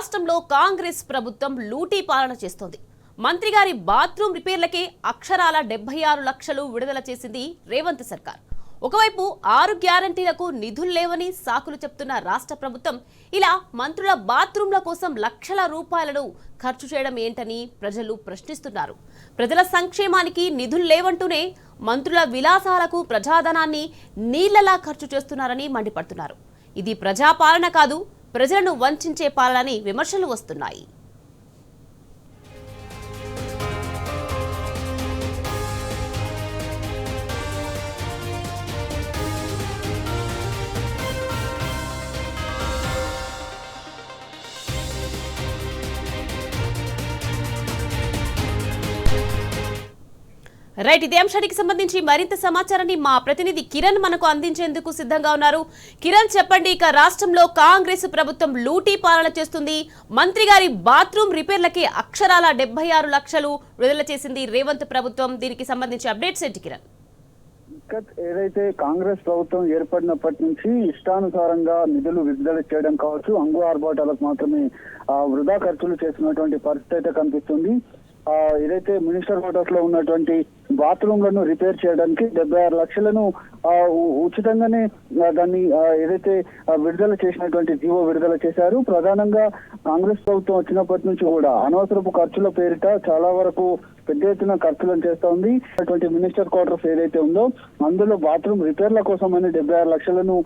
రాష్ట్రంలో కాంగ్రెస్ ప్రభుత్వం లూటీ పాలన చేస్తోంది. మంత్రి గారి బాత్రూమ్ రిపేర్లకే అక్షరాల 76 లక్షలు విడుదల చేసింది రేవంత్ సర్కార్. ఒకవైపు 6 గ్యారంటీలకు నిధులు లేవని సాకులు చెప్తున్న రాష్ట్ర ప్రభుత్వం ఇలా మంత్రుల బాత్రూంల కోసం లక్షల రూపాయలను ఖర్చు చేయడం ఏంటని ప్రజలు ప్రశ్నిస్తున్నారు. ప్రజల సంక్షేమానికి నిధులు లేవంటూనే మంత్రుల విలాసాలకు ప్రజాధనాన్ని నీళ్లలా ఖర్చు చేస్తున్నారని మండిపడుతున్నారు. ఇది ప్రజాపాలన కాదు, ప్రజలను వంచే పాలనని విమర్శలు వస్తున్నాయి. రైట్, ఇదే అంశానికి సంబంధించి మరింత సమాచారాన్ని మా ప్రతినిధి కిరణ్ మనకు అందించేందుకు సిద్ధంగా ఉన్నారు. కిరణ్, చెప్పండి, ఇక రాష్ట్రంలో కాంగ్రెస్ ప్రభుత్వం లూటీ పాలన చేస్తుంది. మంత్రి గారి బాత్రూమ్ రిపేర్లకి అక్షరాల 76 లక్షలు విడుదల చేసింది రేవంత్ ప్రభుత్వం. దీనికి సంబంధించి అప్డేట్స్ ఏంటి కిరణ్? ఏదైతే కాంగ్రెస్ ప్రభుత్వం ఏర్పడినప్పటి నుంచి ఇష్టానుసారంగా నిధులు విడుదల చేయడం కావచ్చు, అంగు ఆర్భాటాలకు మాత్రమే వృధా ఖర్చులు చేస్తున్నటువంటి పరిస్థితి అయితే కనిపిస్తుంది. ఏదైతే మినిస్టర్ క్వార్టర్స్ లో ఉన్నటువంటి బాత్రూమ్లను రిపేర్ చేయడానికి 76 లక్షలను ఉచితంగానే దాన్ని ఏదైతే విడుదల చేసినటువంటి జీవో విడుదల చేశారు. ప్రధానంగా కాంగ్రెస్ ప్రభుత్వం వచ్చినప్పటి నుంచి కూడా అనవసరపు ఖర్చుల పేరిట చాలా వరకు పెద్ద ఎత్తున ఖర్చులను చేస్తా ఉంది. అటువంటి మినిస్టర్ క్వార్టర్స్ ఏదైతే ఉందో అందులో బాత్రూమ్ రిపేర్ల కోసం అని 76 లక్షలను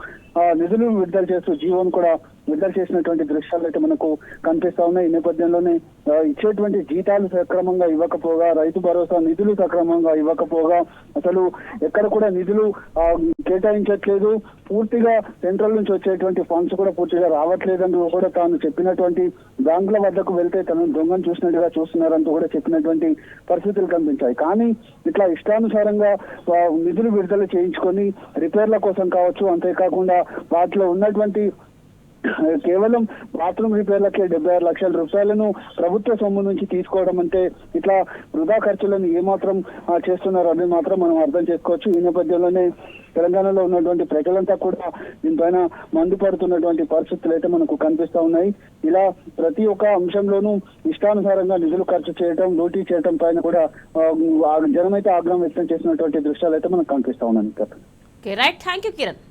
నిధులు విడుదల చేస్తూ జీవోను కూడా విడుదల చేసినటువంటి దృశ్యాలు అయితే మనకు కనిపిస్తా ఉన్నాయి. ఈ నేపథ్యంలోనే ఇచ్చేటువంటి జీతాలు సక్రమంగా ఇవ్వకపోగా, రైతు భరోసా నిధులు సక్రమంగా ఇవ్వకపోగా, అసలు ఎక్కడ కూడా నిధులు కేటాయించట్లేదు. పూర్తిగా సెంట్రల్ నుంచి వచ్చేటువంటి ఫండ్స్ కూడా పూర్తిగా రావట్లేదంటూ కూడా తాను చెప్పినటువంటి బ్యాంకుల వద్దకు వెళ్తే తనను దొంగను చూసినట్టుగా చూస్తున్నారంటూ కూడా చెప్పినటువంటి పరిస్థితులు కనిపించాయి. కానీ ఇట్లా ఇష్టానుసారంగా నిధులు విడుదల చేయించుకొని రిపేర్ల కోసం కావచ్చు, అంతేకాకుండా వాటిలో ఉన్నటువంటి కేవలం బాత్రూమ్ రిపేర్లకే 76 లక్షల రూపాయలను ప్రభుత్వ సొమ్ము నుంచి తీసుకోవడం అంటే ఇట్లా వృధా ఖర్చులను ఏమాత్రం చేస్తున్నారు అనేది మాత్రం మనం అర్థం చేసుకోవచ్చు. ఈ నేపథ్యంలోనే తెలంగాణలో ఉన్నటువంటి ప్రజలంతా కూడా దీనిపైన మండిపడుతున్నటువంటి పరిస్థితులు అయితే మనకు కనిపిస్తా ఉన్నాయి. ఇలా ప్రతి ఒక్క అంశంలోనూ ఇష్టానుసారంగా నిధులు ఖర్చు చేయడం, లూటీ చేయడం పైన కూడా జనమైతే ఆగ్రహం వ్యక్తం చేసినటువంటి దృశ్యాలు అయితే మనకు కనిపిస్తా ఉన్నాయి. Right, thank you Kiran.